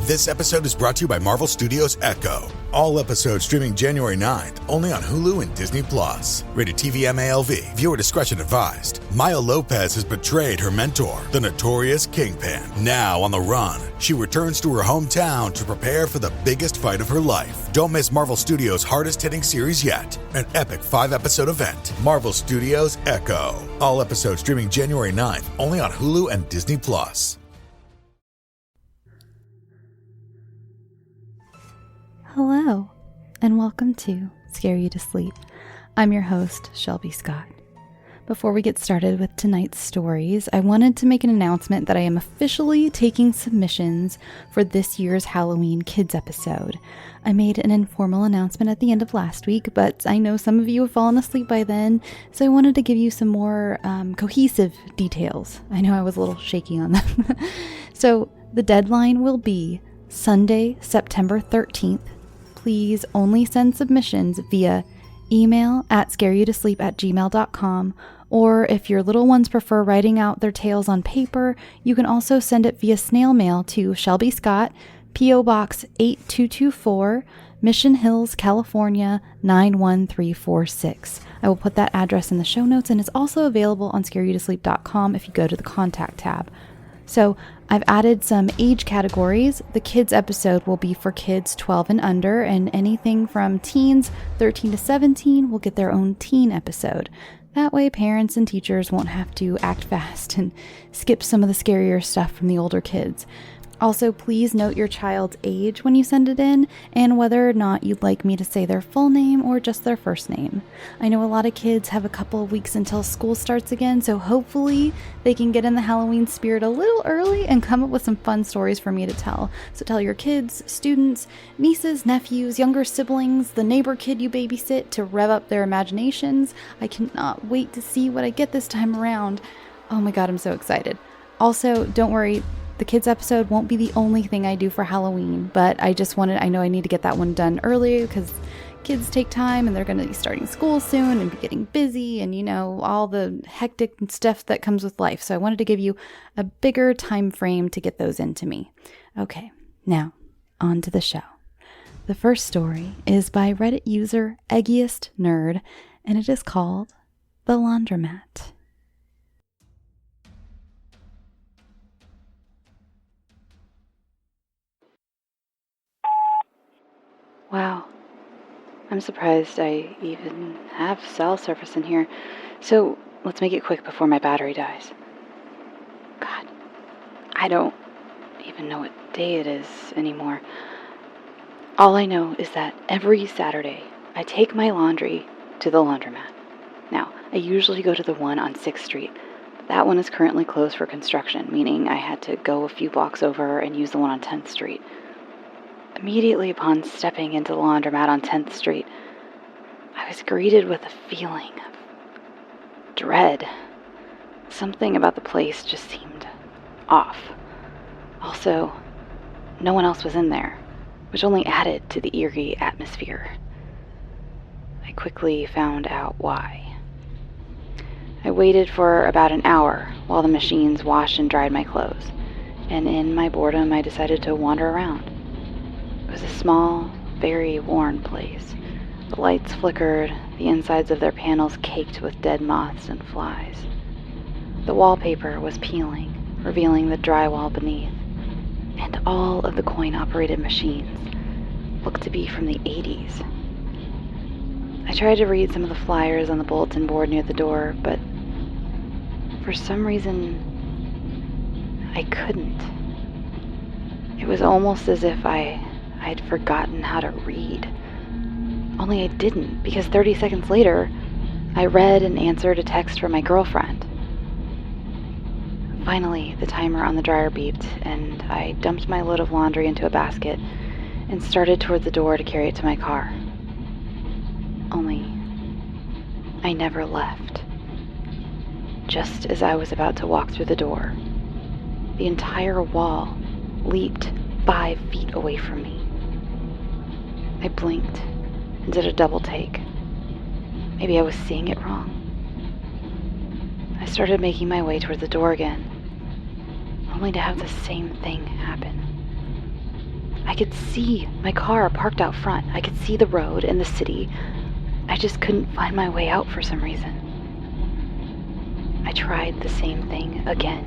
This episode is brought to you by Marvel Studios Echo. All episodes streaming January 9th, only on Hulu and Disney+. Rated TV MALV. Viewer discretion advised. Maya Lopez has betrayed her mentor, the notorious Kingpin. Now on the run, she returns to her hometown to prepare for the biggest fight of her life. Don't miss Marvel Studios' hardest-hitting series yet. An epic 5-episode event. Marvel Studios Echo. All episodes streaming January 9th, only on Hulu and Disney+. Hello, and welcome to Scare You to Sleep. I'm your host, Shelby Scott. Before we get started with tonight's stories, I wanted to make an announcement that I am officially taking submissions for this year's Halloween Kids episode. I made an informal announcement at the end of last week, but I know some of you have fallen asleep by then, so I wanted to give you some more cohesive details. I know I was a little shaky on them. So the deadline will be Sunday, September 13th. Please only send submissions via email at scareyoutosleep@gmail.com, or if your little ones prefer writing out their tales on paper, you can also send it via snail mail to Shelby Scott, P.O. Box 8224, Mission Hills, California 91346. I will put that address in the show notes, and it's also available on scareyoutosleep.com if you go to the contact tab. So I've added some age categories. The kids episode will be for kids 12 and under, and anything from teens 13 to 17 will get their own teen episode. That way parents and teachers won't have to act fast and skip some of the scarier stuff from the older kids. Also, please note your child's age when you send it in and whether or not you'd like me to say their full name or just their first name. I know a lot of kids have a couple of weeks until school starts again, so hopefully they can get in the Halloween spirit a little early and come up with some fun stories for me to tell. So tell your kids, students, nieces, nephews, younger siblings, the neighbor kid you babysit to rev up their imaginations. I cannot wait to see what I get this time around. Oh my god, I'm so excited. Also, don't worry, the kids episode won't be the only thing I do for Halloween, but I know I need to get that one done early because kids take time and they're going to be starting school soon and be getting busy and, all the hectic stuff that comes with life. So I wanted to give you a bigger time frame to get those into me. Okay, now on to the show. The first story is by Reddit user eggiestnerd, and it is called The Laundromat. Wow, I'm surprised I even have cell service in here. So let's make it quick before my battery dies. God, I don't even know what day it is anymore. All I know is that every Saturday I take my laundry to the laundromat. Now, I usually go to the one on 6th Street. But that one is currently closed for construction, meaning I had to go a few blocks over and use the one on 10th Street. Immediately upon stepping into the laundromat on 10th Street, I was greeted with a feeling of dread. Something about the place just seemed off. Also, no one else was in there, which only added to the eerie atmosphere. I quickly found out why. I waited for about an hour while the machines washed and dried my clothes, and in my boredom I decided to wander around. It was a small, very worn place. The lights flickered, the insides of their panels caked with dead moths and flies. The wallpaper was peeling, revealing the drywall beneath, and all of the coin-operated machines looked to be from the 80s. I tried to read some of the flyers on the bulletin board near the door, but for some reason, I couldn't. It was almost as if I'd forgotten how to read. Only I didn't, because 30 seconds later, I read and answered a text from my girlfriend. Finally, the timer on the dryer beeped, and I dumped my load of laundry into a basket and started toward the door to carry it to my car. Only, I never left. Just as I was about to walk through the door, the entire wall leaped 5 feet away from me. I blinked and did a double take. Maybe I was seeing it wrong. I started making my way toward the door again, only to have the same thing happen. I could see my car parked out front. I could see the road and the city. I just couldn't find my way out for some reason. I tried the same thing again,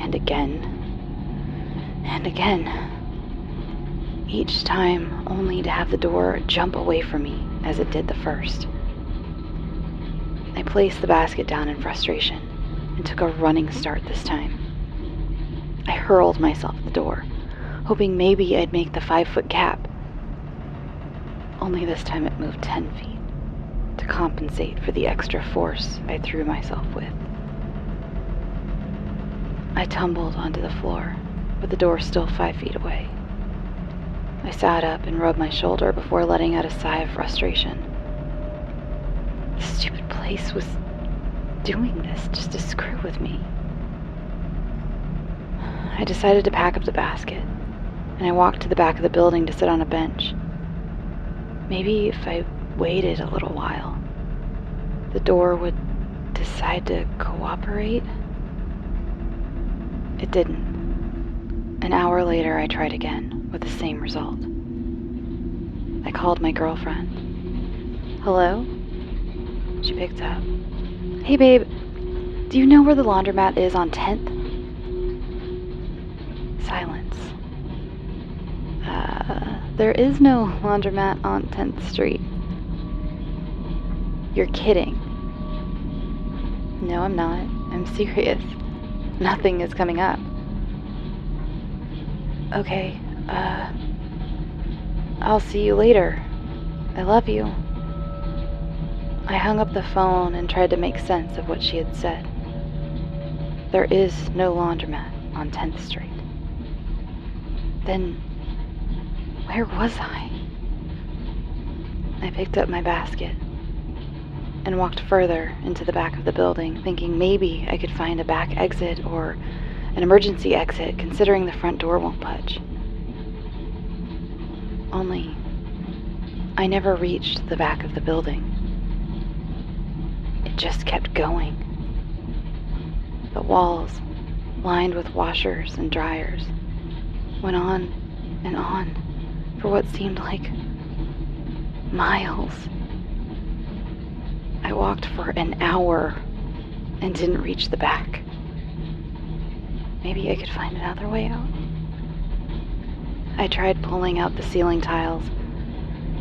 and again, and again. Each time only to have the door jump away from me as it did the first. I placed the basket down in frustration and took a running start this time. I hurled myself at the door, hoping maybe I'd make the 5-foot gap. Only this time it moved 10 feet to compensate for the extra force I threw myself with. I tumbled onto the floor, with the door still 5 feet away. I sat up and rubbed my shoulder before letting out a sigh of frustration. The stupid place was doing this just to screw with me. I decided to pack up the basket, and I walked to the back of the building to sit on a bench. Maybe if I waited a little while, the door would decide to cooperate. It didn't. An hour later, I tried again, with the same result. I called my girlfriend. Hello? She picked up. Hey babe, do you know where the laundromat is on 10th? Silence. There is no laundromat on 10th Street. You're kidding. No, I'm not. I'm serious. Nothing is coming up. Okay, I'll see you later. I love you. I hung up the phone and tried to make sense of what she had said. There is no laundromat on 10th Street. Then, where was I? I picked up my basket and walked further into the back of the building, thinking maybe I could find a back exit or an emergency exit, considering the front door won't budge. Only, I never reached the back of the building. It just kept going. The walls, lined with washers and dryers, went on and on for what seemed like miles. I walked for an hour and didn't reach the back. Maybe I could find another way out. I tried pulling out the ceiling tiles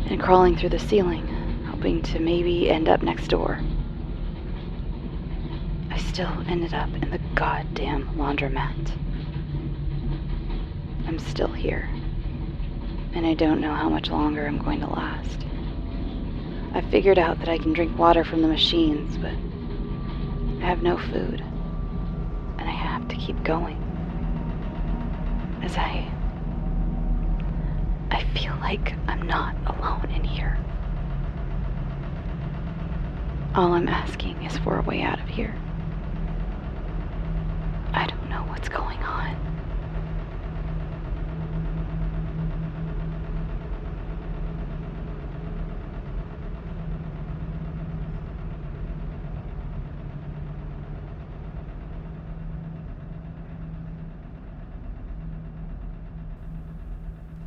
and crawling through the ceiling, hoping to maybe end up next door. I still ended up in the goddamn laundromat. I'm still here, and I don't know how much longer I'm going to last. I've figured out that I can drink water from the machines, but I have no food, and I have to keep going. As I feel like I'm not alone in here. All I'm asking is for a way out of here. I don't know what's going on.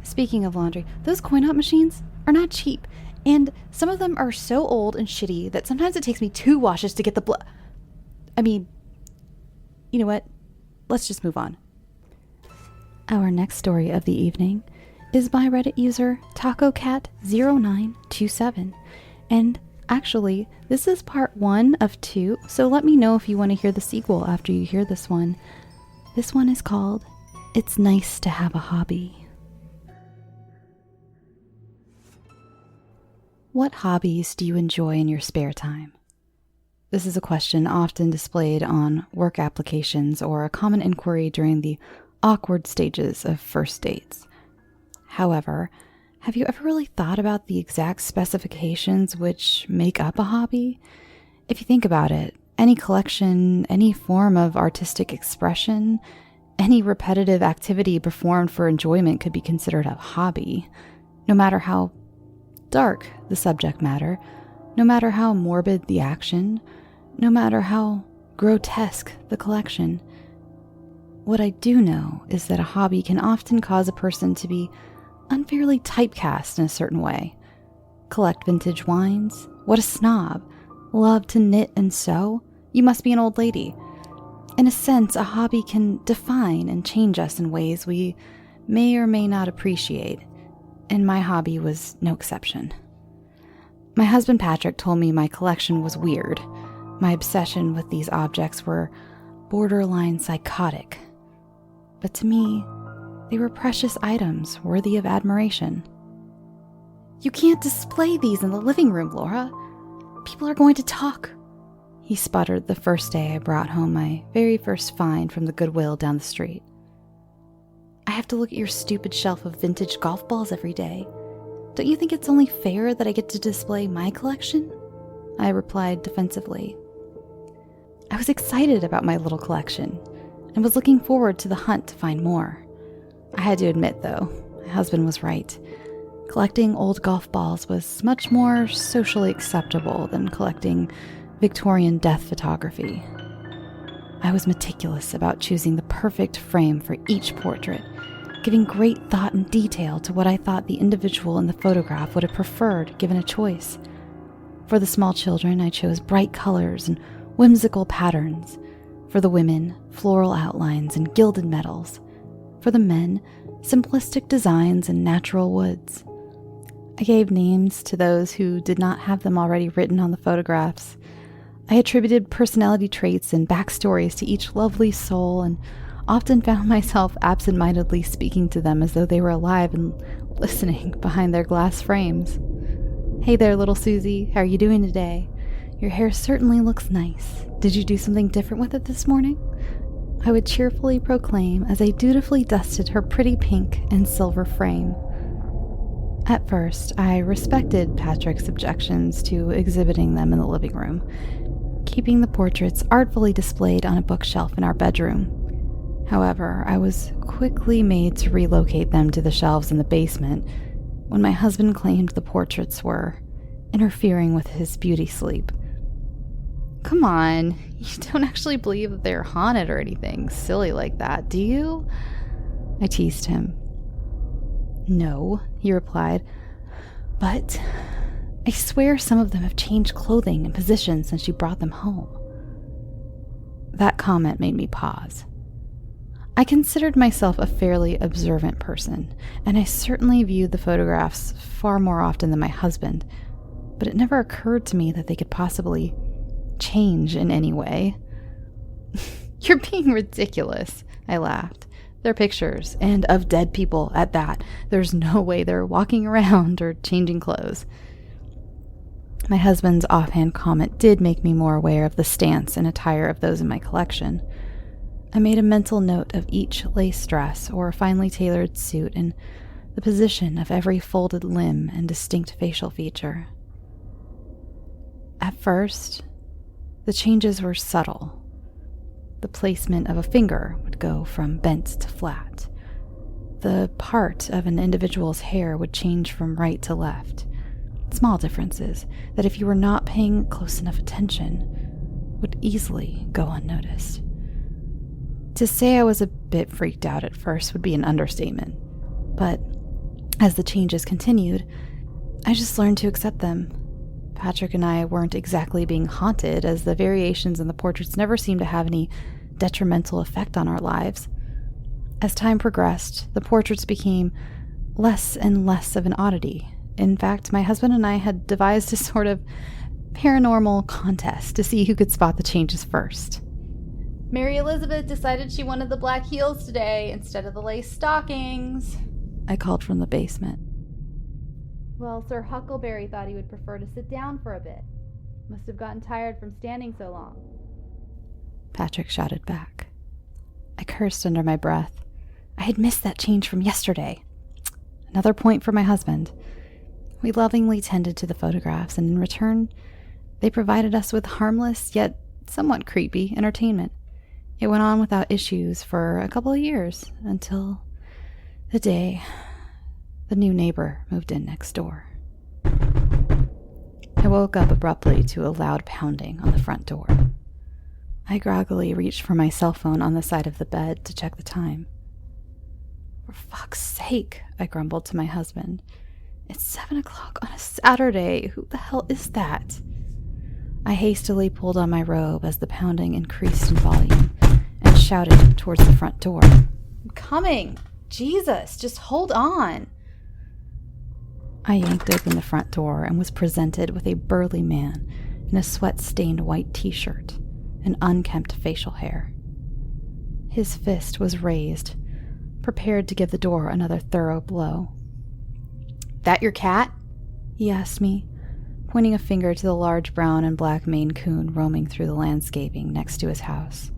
Speaking of laundry, those coin-op machines are not cheap, and some of them are so old and shitty that sometimes it takes me 2 washes to get the I mean, you know what? Let's just move on. Our next story of the evening is by Reddit user TacoCat0927, and actually, this is part 1 of 2, so let me know if you want to hear the sequel after you hear this one. This one is called It's Nice to Have a Hobby. What hobbies do you enjoy in your spare time? This is a question often displayed on work applications or a common inquiry during the awkward stages of first dates. However, have you ever really thought about the exact specifications which make up a hobby? If you think about it, any collection, any form of artistic expression, any repetitive activity performed for enjoyment could be considered a hobby, no matter how dark the subject matter, no matter how morbid the action, no matter how grotesque the collection. What I do know is that a hobby can often cause a person to be unfairly typecast in a certain way. Collect vintage wines? What a snob. Love to knit and sew? You must be an old lady. In a sense, a hobby can define and change us in ways we may or may not appreciate, and my hobby was no exception. My husband Patrick told me my collection was weird. My obsession with these objects were borderline psychotic. But to me, they were precious items worthy of admiration. "You can't display these in the living room, Laura. People are going to talk," he sputtered the first day I brought home my very first find from the Goodwill down the street. "I have to look at your stupid shelf of vintage golf balls every day. Don't you think it's only fair that I get to display my collection?" I replied defensively. I was excited about my little collection and was looking forward to the hunt to find more. I had to admit, though, my husband was right. Collecting old golf balls was much more socially acceptable than collecting Victorian death photography. I was meticulous about choosing the perfect frame for each portrait, giving great thought and detail to what I thought the individual in the photograph would have preferred given a choice. For the small children, I chose bright colors and whimsical patterns. For the women, floral outlines and gilded metals. For the men, simplistic designs and natural woods. I gave names to those who did not have them already written on the photographs. I attributed personality traits and backstories to each lovely soul and often found myself absent-mindedly speaking to them as though they were alive and listening behind their glass frames. "Hey there, little Susie. How are you doing today? Your hair certainly looks nice. Did you do something different with it this morning?" I would cheerfully proclaim as I dutifully dusted her pretty pink and silver frame. At first, I respected Patrick's objections to exhibiting them in the living room, keeping the portraits artfully displayed on a bookshelf in our bedroom. However, I was quickly made to relocate them to the shelves in the basement when my husband claimed the portraits were interfering with his beauty sleep. "Come on, you don't actually believe that they're haunted or anything silly like that, do you?" I teased him. "No," he replied, "but I swear some of them have changed clothing and position since you brought them home." That comment made me pause. I considered myself a fairly observant person, and I certainly viewed the photographs far more often than my husband, but it never occurred to me that they could possibly change in any way. "You're being ridiculous," I laughed. "They're pictures, and of dead people at that. There's no way they're walking around or changing clothes." My husband's offhand comment did make me more aware of the stance and attire of those in my collection. I made a mental note of each lace dress or finely tailored suit and the position of every folded limb and distinct facial feature. At first, the changes were subtle. The placement of a finger would go from bent to flat. The part of an individual's hair would change from right to left. Small differences that, if you were not paying close enough attention, would easily go unnoticed. To say I was a bit freaked out at first would be an understatement, but as the changes continued, I just learned to accept them. Patrick and I weren't exactly being haunted, as the variations in the portraits never seemed to have any detrimental effect on our lives. As time progressed, the portraits became less and less of an oddity. In fact, my husband and I had devised a sort of paranormal contest to see who could spot the changes first. "Mary Elizabeth decided she wanted the black heels today instead of the lace stockings," I called from the basement. "Well, Sir Huckleberry thought he would prefer to sit down for a bit. Must have gotten tired from standing so long," Patrick shouted back. I cursed under my breath. I had missed that change from yesterday. Another point for my husband. We lovingly tended to the photographs, and in return, they provided us with harmless, yet somewhat creepy, entertainment. It went on without issues for a couple of years, until the day the new neighbor moved in next door. I woke up abruptly to a loud pounding on the front door. I groggily reached for my cell phone on the side of the bed to check the time. For fuck's sake, I grumbled to my husband. It's 7 o'clock on a Saturday. Who the hell is that? I hastily pulled on my robe as the pounding increased in volume and shouted towards the front door. I'm coming! Jesus, just hold on! I yanked open the front door and was presented with a burly man in a sweat-stained white t-shirt and unkempt facial hair. His fist was raised, prepared to give the door another thorough blow. That your cat? He asked me, pointing a finger to the large brown and black Maine Coon roaming through the landscaping next to his house.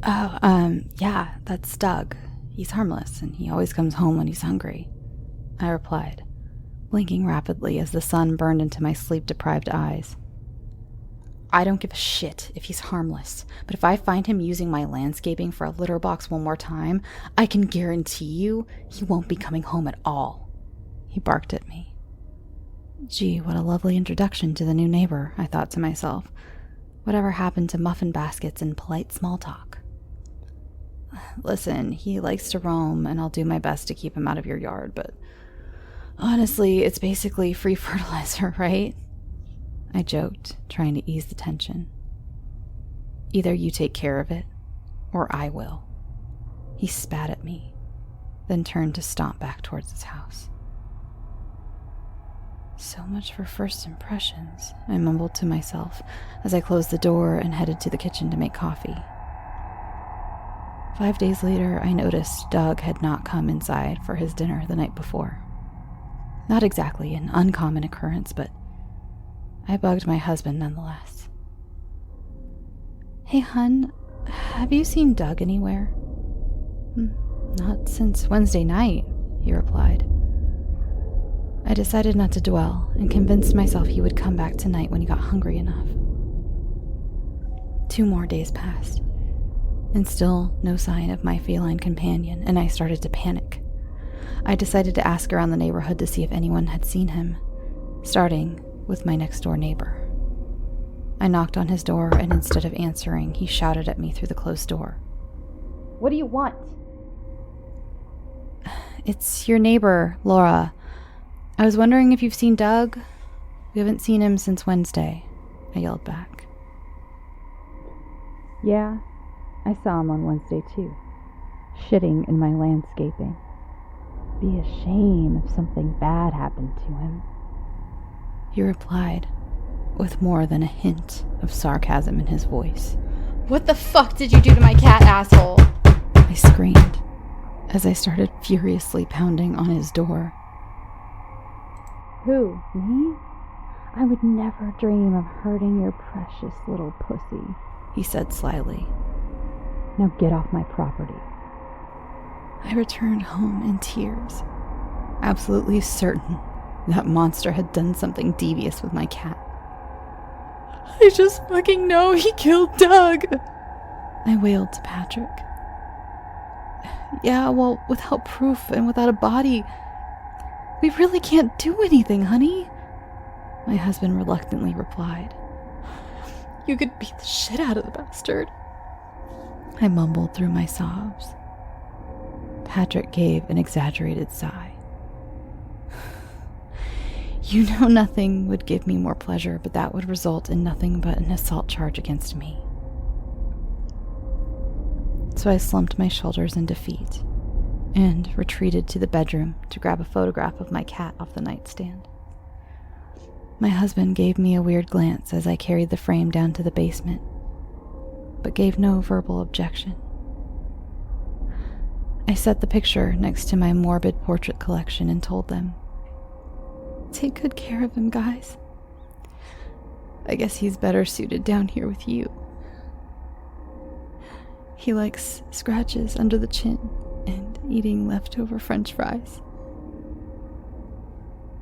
Yeah, that's Doug. He's harmless, and he always comes home when he's hungry, I replied, blinking rapidly as the sun burned into my sleep-deprived eyes. I don't give a shit if he's harmless, but if I find him using my landscaping for a litter box one more time, I can guarantee you he won't be coming home at all. He barked at me. Gee, what a lovely introduction to the new neighbor, I thought to myself. Whatever happened to muffin baskets and polite small talk? Listen, he likes to roam, and I'll do my best to keep him out of your yard, but honestly, it's basically free fertilizer, right? I joked, trying to ease the tension. Either you take care of it, or I will. He spat at me, then turned to stomp back towards his house. So much for first impressions, I mumbled to myself as I closed the door and headed to the kitchen to make coffee. 5 days later, I noticed Doug had not come inside for his dinner the night before. Not exactly an uncommon occurrence, but I bugged my husband nonetheless. Hey, hun, have you seen Doug anywhere? Not since Wednesday night, he replied. I decided not to dwell and convinced myself he would come back tonight when he got hungry enough. 2 more days passed, and still no sign of my feline companion, and I started to panic. I decided to ask around the neighborhood to see if anyone had seen him, starting with my next-door neighbor. I knocked on his door, and instead of answering, he shouted at me through the closed door. What do you want? It's your neighbor, Laura. I was wondering if you've seen Doug. We haven't seen him since Wednesday, I yelled back. Yeah, I saw him on Wednesday too, shitting in my landscaping. Be a shame if something bad happened to him, he replied, with more than a hint of sarcasm in his voice. What the fuck did you do to my cat, asshole? I screamed as I started furiously pounding on his door. Who, me? I would never dream of hurting your precious little pussy, he said slyly. Now get off my property. I returned home in tears, absolutely certain that monster had done something devious with my cat. I just fucking know he killed Doug, I wailed to Patrick. Yeah, well, without proof and without a body, we really can't do anything, honey, my husband reluctantly replied. You could beat the shit out of the bastard, I mumbled through my sobs. Patrick gave an exaggerated sigh. You know, nothing would give me more pleasure, but that would result in nothing but an assault charge against me. So I slumped my shoulders in defeat and retreated to the bedroom to grab a photograph of my cat off the nightstand. My husband gave me a weird glance as I carried the frame down to the basement, but gave no verbal objection. I set the picture next to my morbid portrait collection and told them, take good care of him, guys. I guess he's better suited down here with you. He likes scratches under the chin and eating leftover French fries.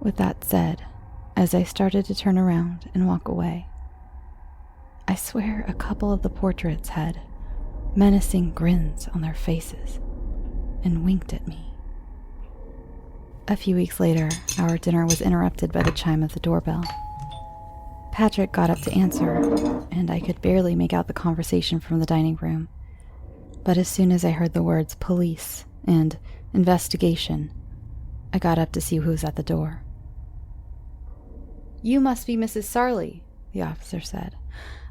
With that said, as I started to turn around and walk away, I swear a couple of the portraits had menacing grins on their faces and winked at me. A few weeks later, our dinner was interrupted by the chime of the doorbell. Patrick got up to answer, and I could barely make out the conversation from the dining room. But as soon as I heard the words police and investigation, I got up to see who was at the door. "You must be Mrs. Sarley," the officer said.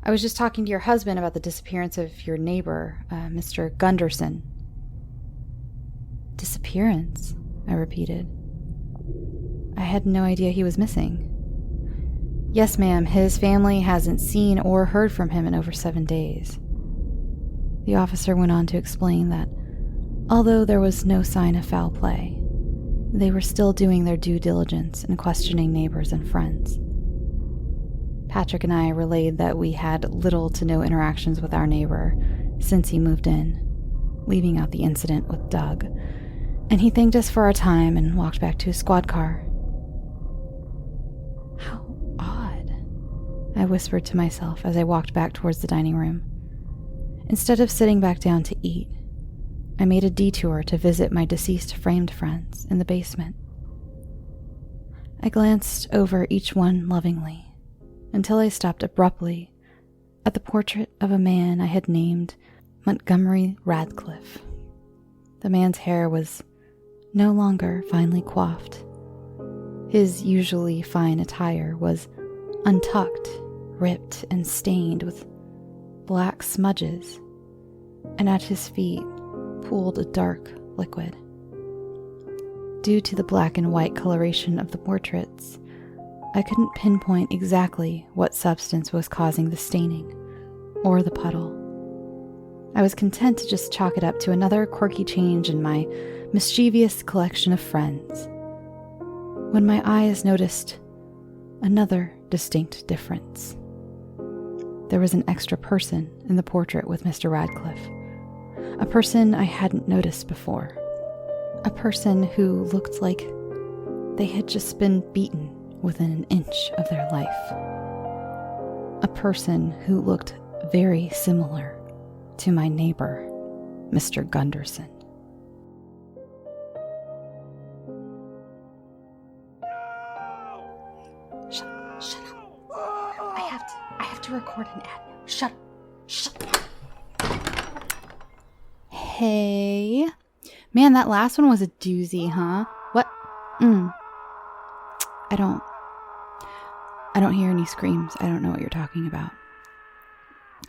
"I was just talking to your husband about the disappearance of your neighbor, Mr. Gunderson." "Disappearance?" I repeated. I had no idea he was missing. "Yes, ma'am. His family hasn't seen or heard from him in over 7 days. The officer went on to explain that, although there was no sign of foul play, they were still doing their due diligence in questioning neighbors and friends. Patrick and I relayed that we had little to no interactions with our neighbor since he moved in, leaving out the incident with Doug, and he thanked us for our time and walked back to his squad car. "How odd," I whispered to myself as I walked back towards the dining room. Instead of sitting back down to eat, I made a detour to visit my deceased framed friends in the basement. I glanced over each one lovingly until I stopped abruptly at the portrait of a man I had named Montgomery Radcliffe. The man's hair was no longer finely coiffed. His usually fine attire was untucked, ripped, and stained with black smudges, and at his feet pooled a dark liquid. Due to the black and white coloration of the portraits, I couldn't pinpoint exactly what substance was causing the staining or the puddle. I was content to just chalk it up to another quirky change in my mischievous collection of friends, when my eyes noticed another distinct difference. There was an extra person in the portrait with Mr. Radcliffe, a person I hadn't noticed before, a person who looked like they had just been beaten within an inch of their life, a person who looked very similar to my neighbor, Mr. Gunderson. Shut up. I have to record an ad now. Shut up. Hey. Man, that last one was a doozy, huh? What? I don't hear any screams. I don't know what you're talking about.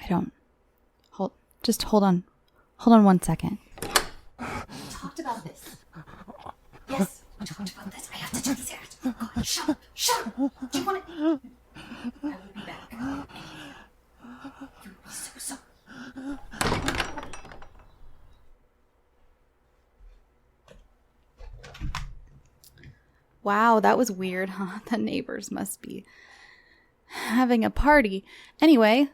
Hold on. Hold on 1 second. We talked about this. Yes, we talked about this. I have to do this act. Go ahead, shut up. Do you want it? I will be back. You will be so. Wow, that was weird, huh? The neighbors must be having a party. Anyway,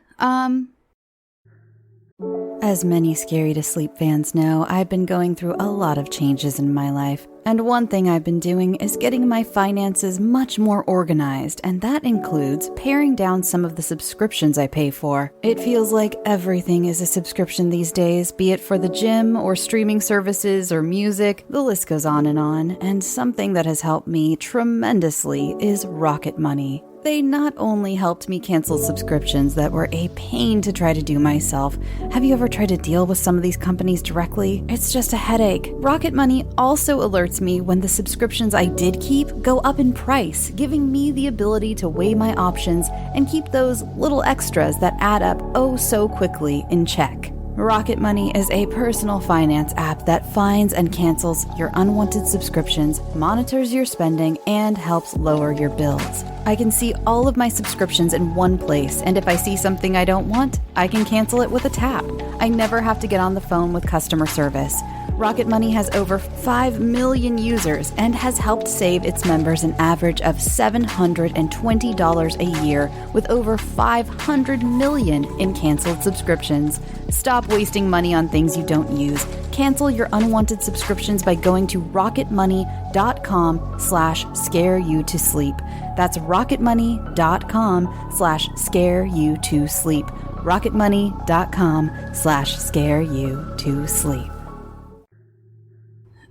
as many Scary to Sleep fans know, I've been going through a lot of changes in my life. And one thing I've been doing is getting my finances much more organized, and that includes paring down some of the subscriptions I pay for. It feels like everything is a subscription these days, be it for the gym or streaming services or music, the list goes on, and something that has helped me tremendously is Rocket Money. They not only helped me cancel subscriptions that were a pain to try to do myself. Have you ever tried to deal with some of these companies directly? It's just a headache. Rocket Money also alerts me when the subscriptions I did keep go up in price, giving me the ability to weigh my options and keep those little extras that add up oh so quickly in check. Rocket Money is a personal finance app that finds and cancels your unwanted subscriptions, monitors your spending, and helps lower your bills. I can see all of my subscriptions in one place, and if I see something I don't want, I can cancel it with a tap. I never have to get on the phone with customer service. Rocket Money has over 5 million users and has helped save its members an average of $720 a year with over 500 million in canceled subscriptions. Stop wasting money on things you don't use. Cancel your unwanted subscriptions by going to rocketmoney.com/scareyoutosleep. That's rocketmoney.com/scareyoutosleep. rocketmoney.com/scareyoutosleep.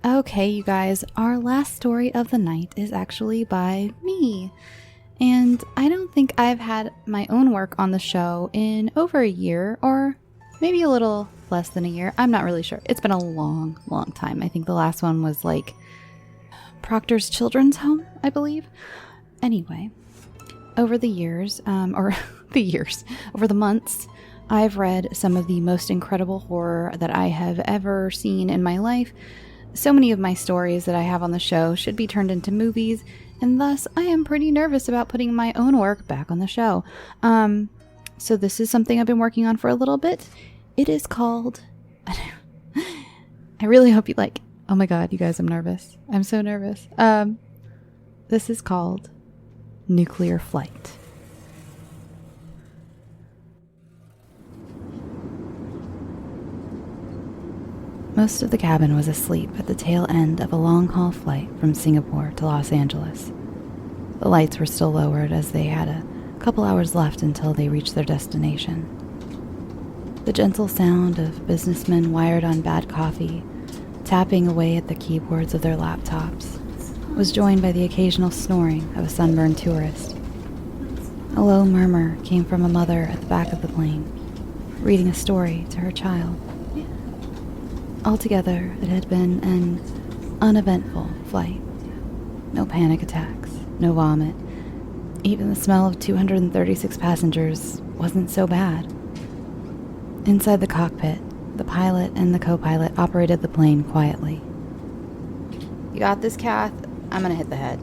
Okay, you guys, our last story of the night is actually by me. And I don't think I've had my own work on the show in over a year, or maybe a little less than a year. I'm not really sure. It's been a long, long time. I think the last one was like Proctor's Children's Home, I believe. Anyway, over the years, over the months, I've read some of the most incredible horror that I have ever seen in my life. So many of my stories that I have on the show should be turned into movies, and thus I am pretty nervous about putting my own work back on the show. So this is something I've been working on for a little bit. It is called... I really hope you like... Oh my god, you guys, I'm nervous. I'm so nervous. This is called Nuclear Flight. Most of the cabin was asleep at the tail end of a long-haul flight from Singapore to Los Angeles. The lights were still lowered as they had a couple hours left until they reached their destination. The gentle sound of businessmen wired on bad coffee, tapping away at the keyboards of their laptops, was joined by the occasional snoring of a sunburned tourist. A low murmur came from a mother at the back of the plane, reading a story to her child. Altogether, it had been an uneventful flight. No panic attacks, no vomit. Even the smell of 236 passengers wasn't so bad. Inside the cockpit, the pilot and the co-pilot operated the plane quietly. "You got this, Kath? I'm gonna hit the head,"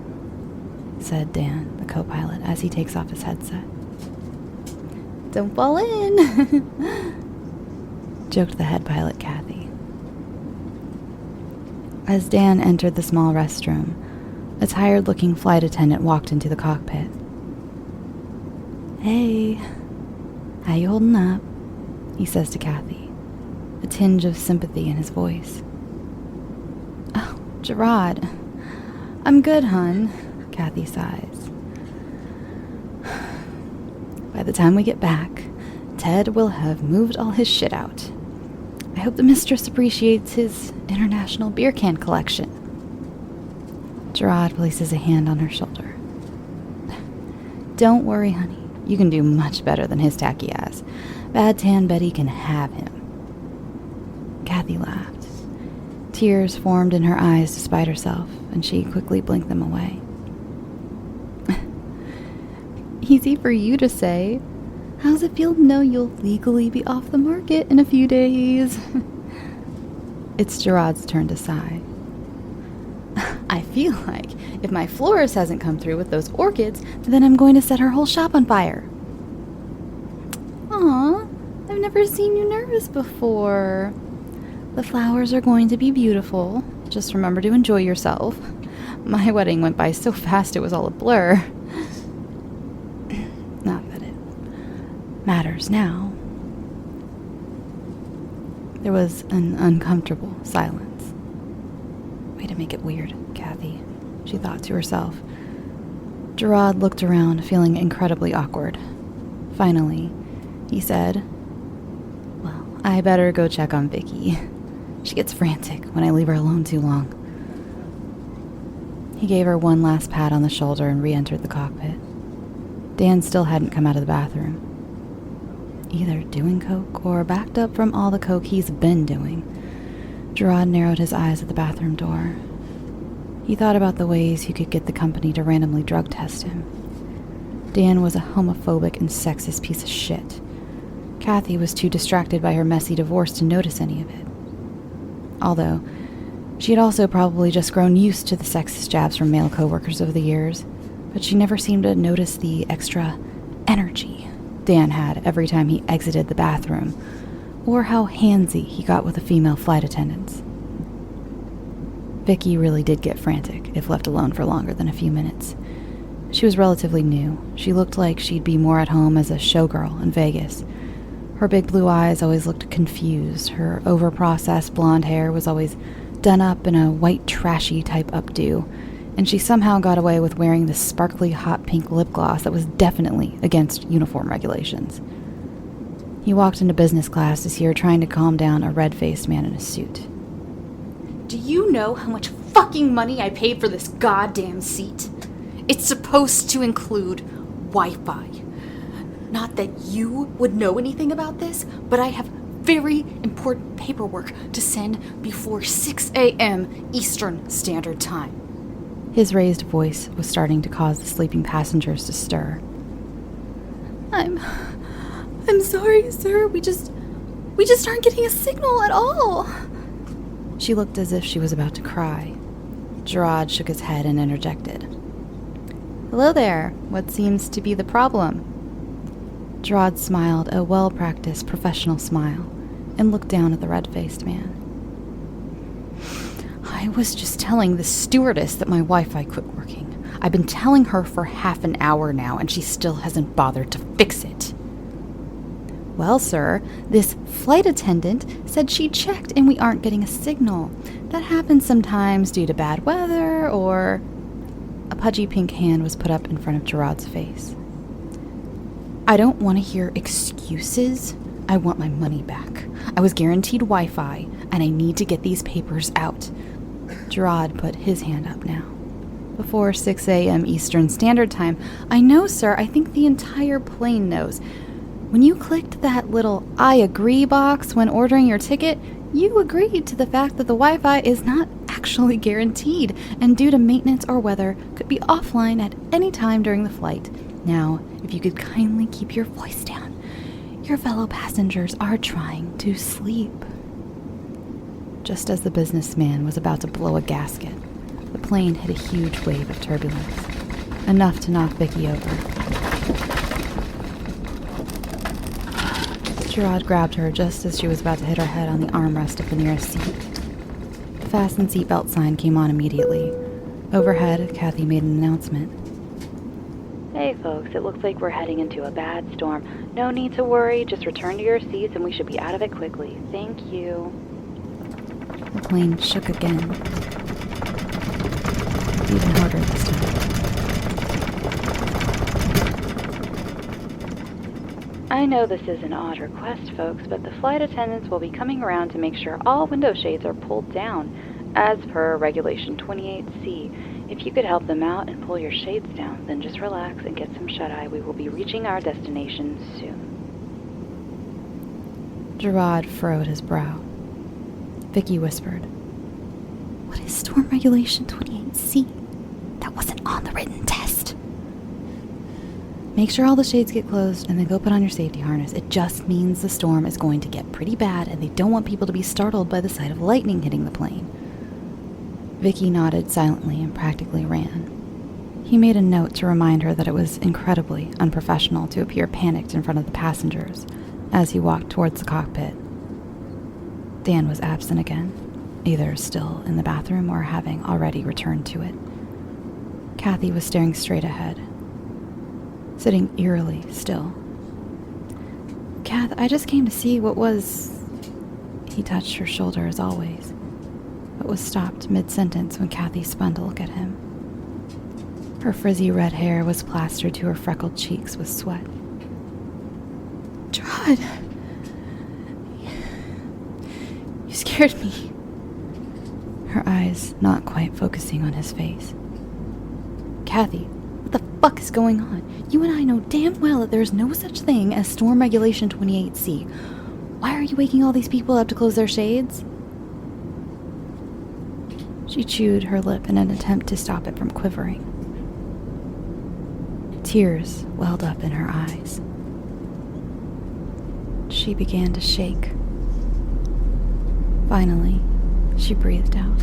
said Dan, the co-pilot, as he takes off his headset. "Don't fall in," joked the head pilot, Kathy. As Dan entered the small restroom, a tired-looking flight attendant walked into the cockpit. "Hey, how you holding up?" he says to Kathy, a tinge of sympathy in his voice. "Oh, Gerard, I'm good, hun," Kathy sighs. "By the time we get back, Ted will have moved all his shit out. I hope the mistress appreciates his international beer can collection." Gerard places a hand on her shoulder. "Don't worry, honey. You can do much better than his tacky ass. Bad Tan Betty can have him." Kathy laughed. Tears formed in her eyes to spite herself, and she quickly blinked them away. "Easy for you to say. How's it feel to know you'll legally be off the market in a few days?" It's Gerard's turn to sigh. "I feel like if my florist hasn't come through with those orchids, then I'm going to set her whole shop on fire." "Aw, I've never seen you nervous before. The flowers are going to be beautiful. Just remember to enjoy yourself. My wedding went by so fast it was all a blur." Not that it matters now. There was an uncomfortable silence. "Way to make it weird, Kathy," she thought to herself. Gerard looked around, feeling incredibly awkward. Finally, he said, "Well, I better go check on Vicky. She gets frantic when I leave her alone too long." He gave her one last pat on the shoulder and re-entered the cockpit. Dan still hadn't come out of the bathroom. Either doing coke or backed up from all the coke he's been doing. Gerard narrowed his eyes at the bathroom door. He thought about the ways he could get the company to randomly drug test him. Dan was a homophobic and sexist piece of shit. Kathy was too distracted by her messy divorce to notice any of it. Although, she had also probably just grown used to the sexist jabs from male coworkers over the years, but she never seemed to notice the extra energy Dan had every time he exited the bathroom, or how handsy he got with the female flight attendants. Vicky really did get frantic if left alone for longer than a few minutes. She was relatively new. She looked like she'd be more at home as a showgirl in Vegas. Her big blue eyes always looked confused. Her over-processed blonde hair was always done up in a white trashy type updo, and she somehow got away with wearing this sparkly hot pink lip gloss that was definitely against uniform regulations. He walked into business class to see her trying to calm down a red-faced man in a suit. "Do you know how much fucking money I paid for this goddamn seat? It's supposed to include Wi-Fi. Not that you would know anything about this, but I have very important paperwork to send before 6 a.m. Eastern Standard Time. His raised voice was starting to cause the sleeping passengers to stir. I'm sorry, sir. We just aren't getting a signal at all. She looked as if she was about to cry. Gerard shook his head and interjected. Hello there. What seems to be the problem? Gerard smiled a well-practiced professional smile and looked down at the red-faced man. I was just telling the stewardess that my Wi-Fi quit working. I've been telling her for half an hour now, and she still hasn't bothered to fix it. Well, sir, this flight attendant said she checked and we aren't getting a signal. That happens sometimes due to bad weather or... A pudgy pink hand was put up in front of Gerard's face. I don't want to hear excuses. I want my money back. I was guaranteed Wi-Fi, and I need to get these papers out. Gerard put his hand up now. Before 6 a.m. Eastern Standard Time. I know, sir. I think the entire plane knows. When you clicked that little I agree box when ordering your ticket, you agreed to the fact that the Wi-Fi is not actually guaranteed, and due to maintenance or weather, could be offline at any time during the flight. Now, if you could kindly keep your voice down. Your fellow passengers are trying to sleep. Just as the businessman was about to blow a gasket, the plane hit a huge wave of turbulence, enough to knock Vicky over. Gerard grabbed her just as she was about to hit her head on the armrest of the nearest seat. The fasten seatbelt sign came on immediately. Overhead, Kathy made an announcement. Hey folks, it looks like we're heading into a bad storm. No need to worry, just return to your seats and we should be out of it quickly. Thank you. The plane shook again. Even harder this time. I know this is an odd request, folks, but the flight attendants will be coming around to make sure all window shades are pulled down, as per Regulation 28C. If you could help them out and pull your shades down, then just relax and get some shut-eye. We will be reaching our destination soon. Gerard furrowed his brow. Vicky whispered, What is Storm Regulation 28C? That wasn't on the written test. Make sure all the shades get closed and then go put on your safety harness. It just means the storm is going to get pretty bad and they don't want people to be startled by the sight of lightning hitting the plane. Vicky nodded silently and practically ran. He made a note to remind her that it was incredibly unprofessional to appear panicked in front of the passengers as he walked towards the cockpit. Dan was absent again, either still in the bathroom or having already returned to it. Kathy was staring straight ahead, sitting eerily still. Kath, I just came to see what was... He touched her shoulder as always, but was stopped mid-sentence when Kathy spun to look at him. Her frizzy red hair was plastered to her freckled cheeks with sweat. Gerard! You scared me. Her eyes not quite focusing on his face. Kathy, what the fuck is going on? You and I know damn well that there is no such thing as Storm Regulation 28C. Why are you waking all these people up to close their shades? She chewed her lip in an attempt to stop it from quivering. Tears welled up in her eyes. She began to shake. Finally, she breathed out.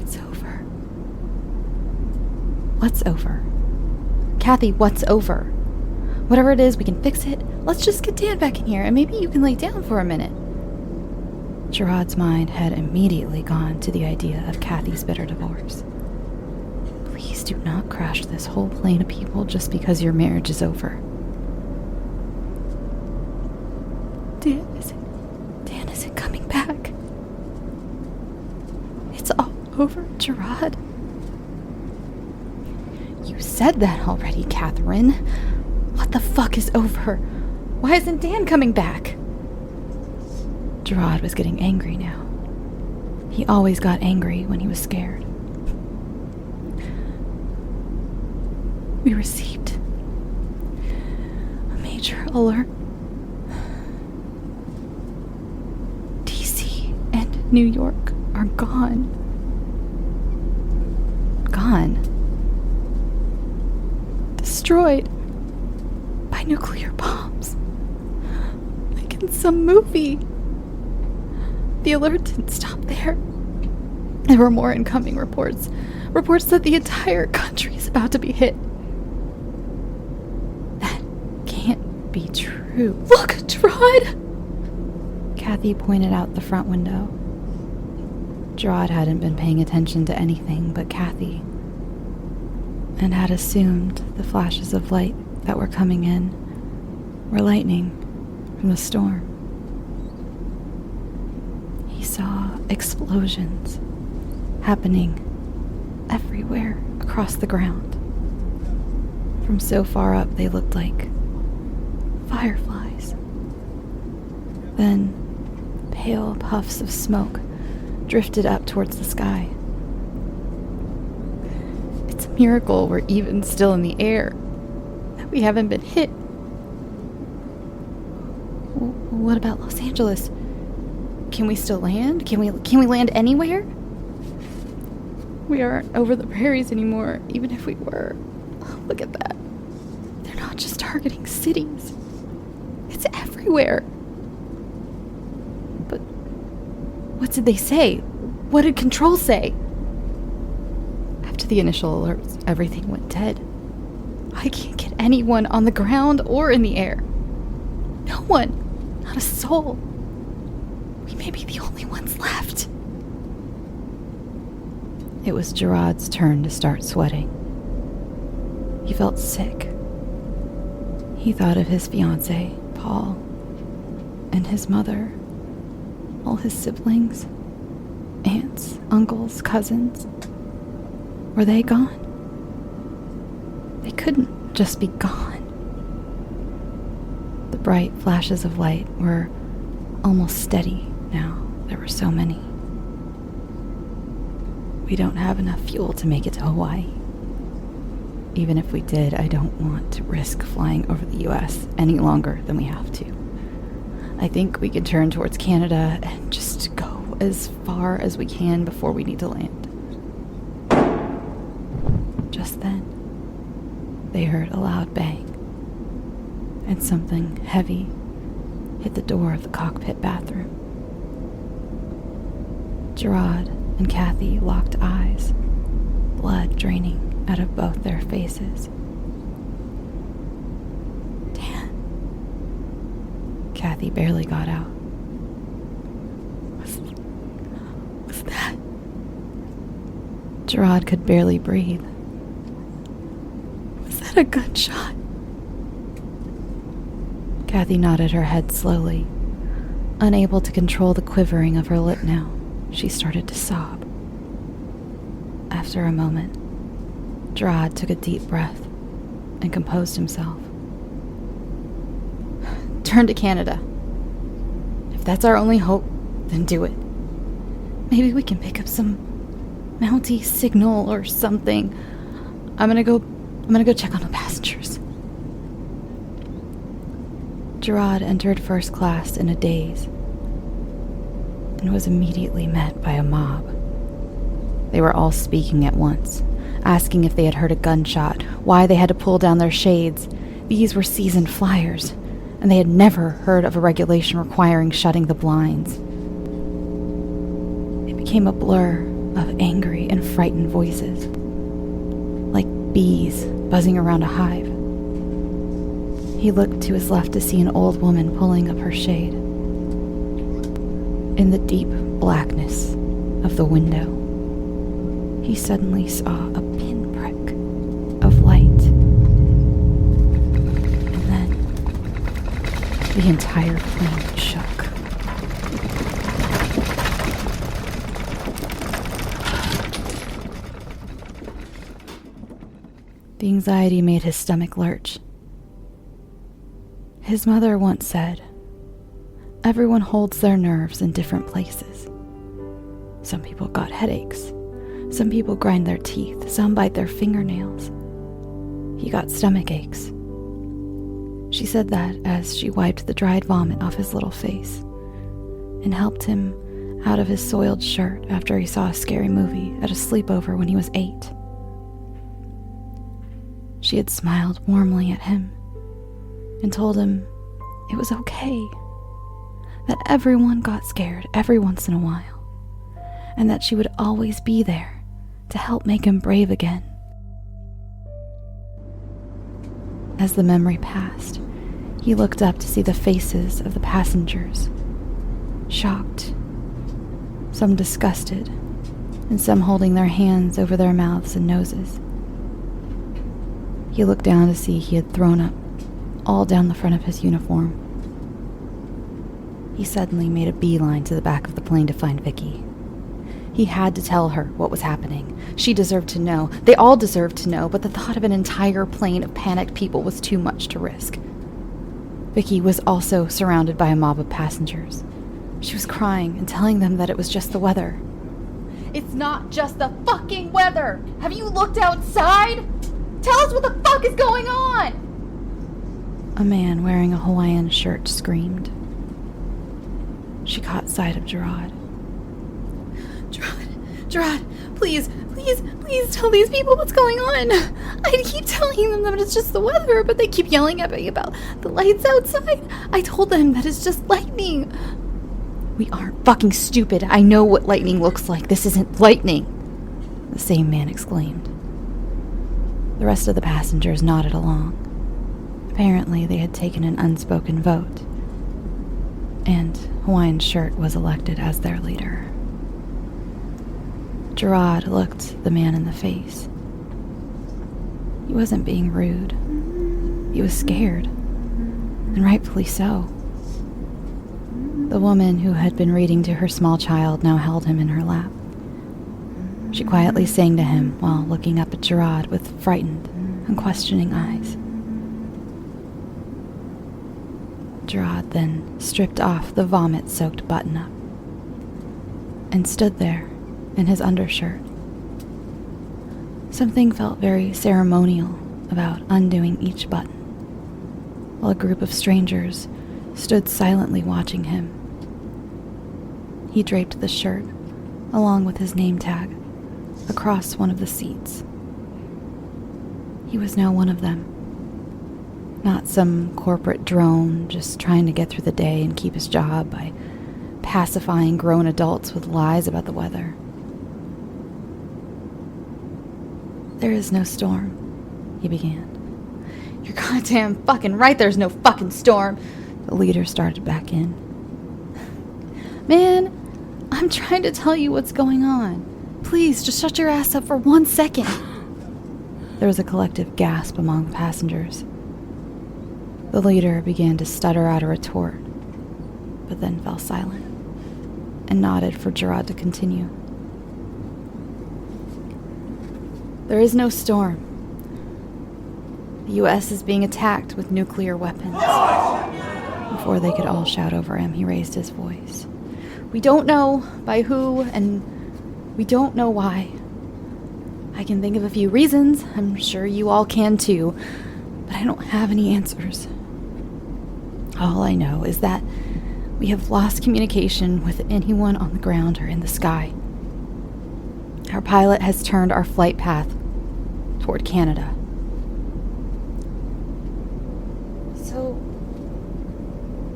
It's over. What's over? Kathy, what's over? Whatever it is, we can fix it. Let's just get Dan back in here, and maybe you can lay down for a minute. Gerard's mind had immediately gone to the idea of Kathy's bitter divorce. Please do not crash this whole plane of people just because your marriage is over. Dan isn't coming back. It's all over, Gerard. You said that already, Catherine. What the fuck is over? Why isn't Dan coming back? Gerard was getting angry now. He always got angry when he was scared. We received a major alert. DC and New York are gone. Gone. Destroyed by nuclear bombs. Like in some movie. The alert didn't stop there. There were more incoming reports. Reports that the entire country is about to be hit. That can't be true. Look, Gerard! Kathy pointed out the front window. Gerard hadn't been paying attention to anything but Kathy, and had assumed the flashes of light that were coming in were lightning from the storm. He saw explosions happening everywhere across the ground. From so far up, they looked like fireflies. Then, pale puffs of smoke drifted up towards the sky. It's a miracle we're even still in the air, that we haven't been hit. What about Los Angeles? Can we still land? Can we land anywhere? We aren't over the prairies anymore, even if we were. Look at that. They're not just targeting cities. It's everywhere. But what did they say? What did Control say? After the initial alerts, everything went dead. I can't get anyone on the ground or in the air. No one. Not a soul. We may be the only ones left. It was Gerard's turn to start sweating. He felt sick. He thought of his fiancé, Paul, and his mother, all his siblings, aunts, uncles, cousins. Were they gone? They couldn't just be gone. The bright flashes of light were almost steady now. There were so many. We don't have enough fuel to make it to Hawaii. Even if we did, I don't want to risk flying over the U.S. any longer than we have to. I think we can turn towards Canada and just go as far as we can before we need to land. Just then, they heard a loud bang, and something heavy hit the door of the cockpit bathroom. Gerard and Kathy locked eyes, blood draining out of both their faces. Dan. Kathy barely got out. What's that? Gerard could barely breathe. Was that a gunshot? Kathy nodded her head slowly. Unable to control the quivering of her lip now, she started to sob. After a moment, Gerard took a deep breath and composed himself. Turn to Canada. If that's our only hope, then do it. Maybe we can pick up some Mountie signal or something. I'm gonna go check on the passengers. Gerard entered first class in a daze and was immediately met by a mob. They were all speaking at once, asking if they had heard a gunshot, why they had to pull down their shades. These were seasoned flyers, and they had never heard of a regulation requiring shutting the blinds. It became a blur of angry and frightened voices, like bees buzzing around a hive. He looked to his left to see an old woman pulling up her shade. In the deep blackness of the window, he suddenly saw a pinprick of light. And then the entire plane shook. The anxiety made his stomach lurch. His mother once said, "Everyone holds their nerves in different places. Some people got headaches. Some people grind their teeth. Some bite their fingernails. he got stomach aches. She said that as she wiped the dried vomit off his little face and helped him out of his soiled shirt after he saw a scary movie at a sleepover when he was 8. She had smiled warmly at him and told him it was okay, that everyone got scared every once in a while, and that she would always be there to help make him brave again. As the memory passed, he looked up to see the faces of the passengers, shocked, some disgusted, and some holding their hands over their mouths and noses. He looked down to see he had thrown up all down the front of his uniform. He suddenly made a beeline to the back of the plane to find Vicky. He had to tell her what was happening. She deserved to know. They all deserved to know, but the thought of an entire plane of panicked people was too much to risk. Vicky was also surrounded by a mob of passengers. She was crying and telling them that it was just the weather. It's not just the fucking weather! Have you looked outside? Tell us what the fuck is going on! A man wearing a Hawaiian shirt screamed. She caught sight of Gerard. Gerard, please tell these people what's going on. I keep telling them that it's just the weather, but they keep yelling at me about the lights outside. I told them that it's just lightning. We aren't fucking stupid. I know what lightning looks like. This isn't lightning, the same man exclaimed. The rest of the passengers nodded along. Apparently, they had taken an unspoken vote, and Hawaiian Shirt was elected as their leader. Gerard looked the man in the face. He wasn't being rude. He was scared, and rightfully so. The woman who had been reading to her small child now held him in her lap. She quietly sang to him while looking up at Gerard with frightened and questioning eyes. Gerard then stripped off the vomit-soaked button-up and stood there in his undershirt. Something felt very ceremonial about undoing each button, while a group of strangers stood silently watching him. He draped the shirt, along with his name tag, across one of the seats. He was now one of them. Not some corporate drone just trying to get through the day and keep his job by pacifying grown adults with lies about the weather. "There is no storm," he began. You're goddamn fucking right, there's no fucking storm. The leader started back in. Man, I'm trying to tell you what's going on. Please, just shut your ass up for 1 second. There was a collective gasp among the passengers. The leader began to stutter out a retort, but then fell silent and nodded for Gerard to continue. "There is no storm. The U.S. is being attacked with nuclear weapons." Before they could all shout over him, he raised his voice. "We don't know by who, and we don't know why. I can think of a few reasons. I'm sure you all can too, but I don't have any answers. All I know is that we have lost communication with anyone on the ground or in the sky. Our pilot has turned our flight path toward Canada." So,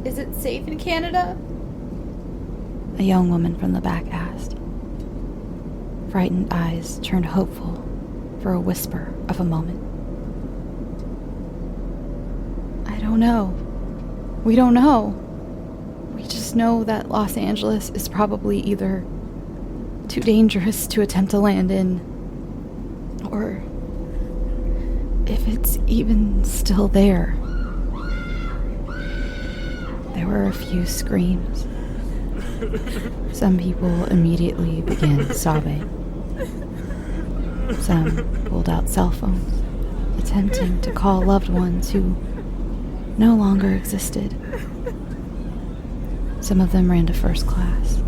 is it safe in Canada? A young woman from the back asked. Frightened eyes turned hopeful for a whisper of a moment. "I don't know. We don't know. We just know that Los Angeles is probably either too dangerous to attempt to land in, or if it's even still there." There were a few screams. Some people immediately began sobbing. Some pulled out cell phones, attempting to call loved ones who no longer existed. Some of them ran to first class.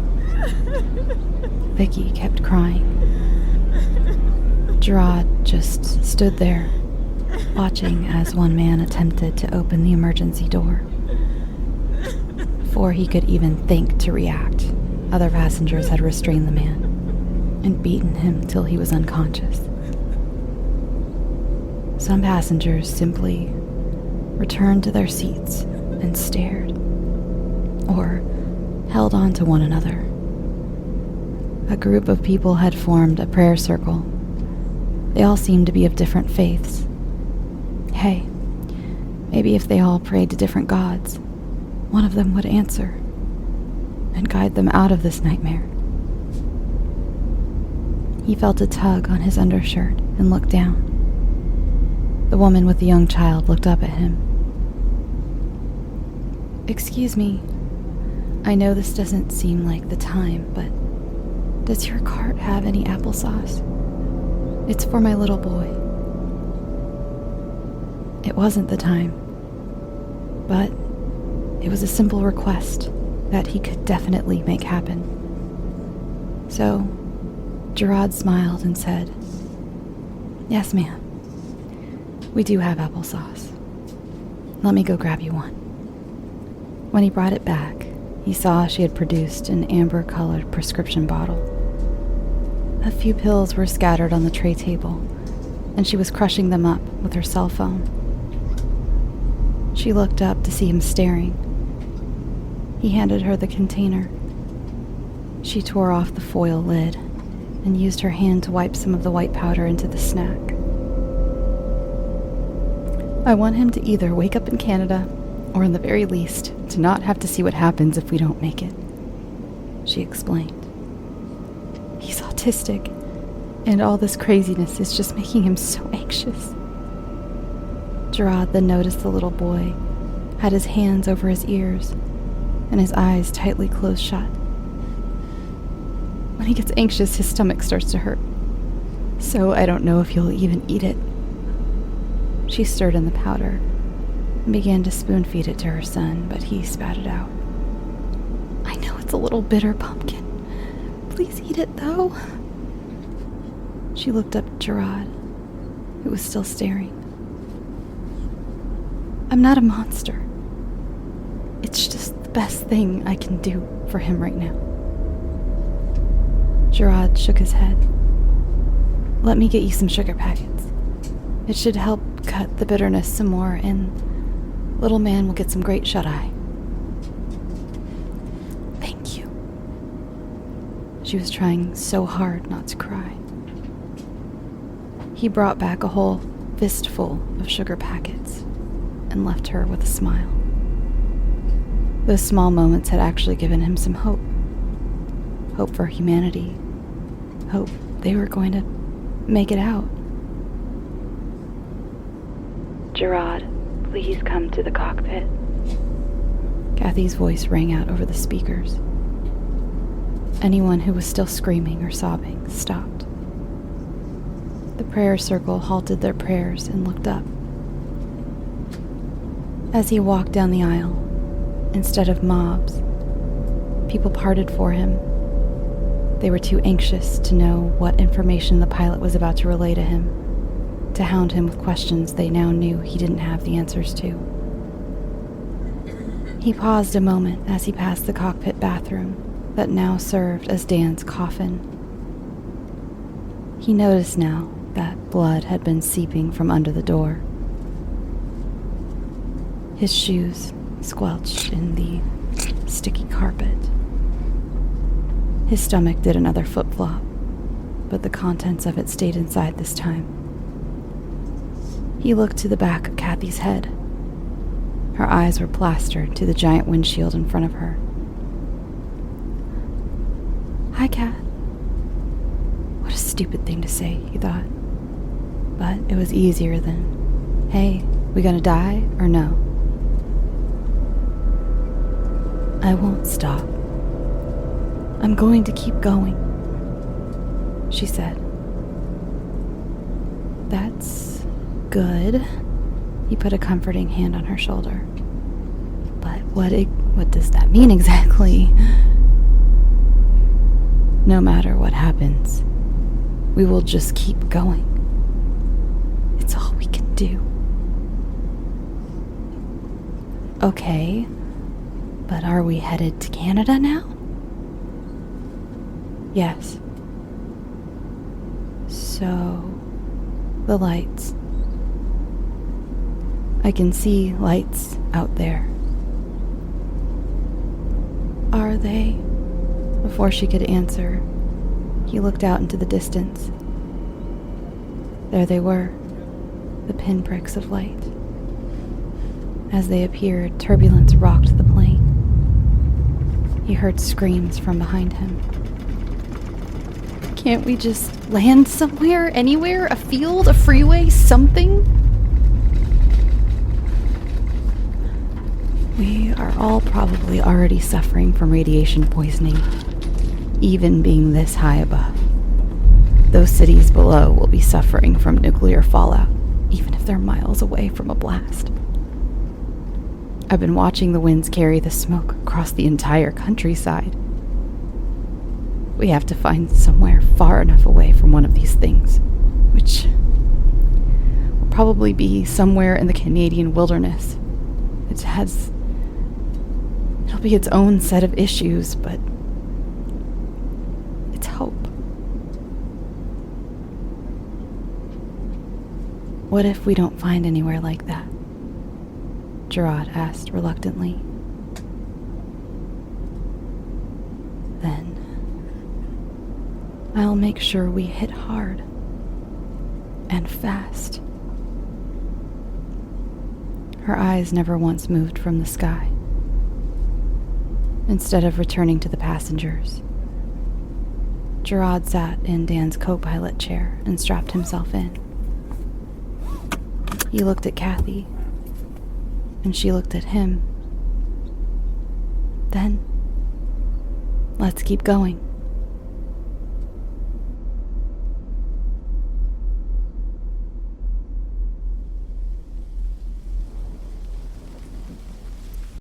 Vicky kept crying. Gerard just stood there, watching as one man attempted to open the emergency door. Before he could even think to react, other passengers had restrained the man and beaten him till he was unconscious. Some passengers simply returned to their seats and stared, or held on to one another. A group of people had formed a prayer circle. They all seemed to be of different faiths. Hey, maybe if they all prayed to different gods, one of them would answer and guide them out of this nightmare. He felt a tug on his undershirt and looked down. The woman with the young child looked up at him. "Excuse me, I know this doesn't seem like the time, but does your cart have any applesauce? It's for my little boy." It wasn't the time, but it was a simple request that he could definitely make happen. So, Gerard smiled and said, "Yes, ma'am. We do have applesauce. Let me go grab you one." When he brought it back, he saw she had produced an amber-colored prescription bottle. A few pills were scattered on the tray table, and she was crushing them up with her cell phone. She looked up to see him staring. He handed her the container. She tore off the foil lid and used her hand to wipe some of the white powder into the snack. "I want him to either wake up in Canada, or in the very least, to not have to see what happens if we don't make it," she explained. "He's autistic, and all this craziness is just making him so anxious." Gerard then noticed the little boy had his hands over his ears and his eyes tightly closed shut. "When he gets anxious, his stomach starts to hurt, so I don't know if he'll even eat it." She stirred in the powder and began to spoon-feed it to her son, but he spat it out. "I know it's a little bitter, Pumpkin. Please eat it, though." She looked up at Gerard, who was still staring. "I'm not a monster. It's just the best thing I can do for him right now." Gerard shook his head. "Let me get you some sugar packets. It should help cut the bitterness some more, and little man will get some great shut-eye." "Thank you." She was trying so hard not to cry. He brought back a whole fistful of sugar packets and left her with a smile. Those small moments had actually given him some hope. Hope for humanity. Hope they were going to make it out. "Gerard, please come to the cockpit." Kathy's voice rang out over the speakers. Anyone who was still screaming or sobbing stopped. The prayer circle halted their prayers and looked up. As he walked down the aisle, instead of mobs, people parted for him. They were too anxious to know what information the pilot was about to relay to him, to hound him with questions they now knew he didn't have the answers to. He paused a moment as he passed the cockpit bathroom that now served as Dan's coffin. He noticed now that blood had been seeping from under the door. His shoes squelched in the sticky carpet. His stomach did another flip-flop, but the contents of it stayed inside this time. He looked to the back of Kathy's head. Her eyes were plastered to the giant windshield in front of her. "Hi, Kat." What a stupid thing to say, he thought. But it was easier than, "Hey, we gonna die or no?" "I won't stop. I'm going to keep going," she said. "That's good." He put a comforting hand on her shoulder. "But what does that mean exactly?" "No matter what happens, we will just keep going. It's all we can do. Okay, but are we headed to Canada now? Yes. So, the lights. I can see lights out there. Are they? Before she could answer, he looked out into the distance. There they were, the pinpricks of light. As they appeared, turbulence rocked the plane. He heard screams from behind him. Can't we just land somewhere, anywhere? A field, a freeway, something? We are all probably already suffering from radiation poisoning, even being this high above. Those cities below will be suffering from nuclear fallout, even if they're miles away from a blast. I've been watching the winds carry the smoke across the entire countryside. We have to find somewhere far enough away from one of these things, which will probably be somewhere in the Canadian wilderness. It'll be its own set of issues, but it's hope. What if we don't find anywhere like that? Gerard asked reluctantly. Then I'll make sure we hit hard and fast. Her eyes never once moved from the sky. Instead of returning to the passengers, Gerard sat in Dan's co-pilot chair and strapped himself in. He looked at Kathy, and she looked at him. Then, let's keep going.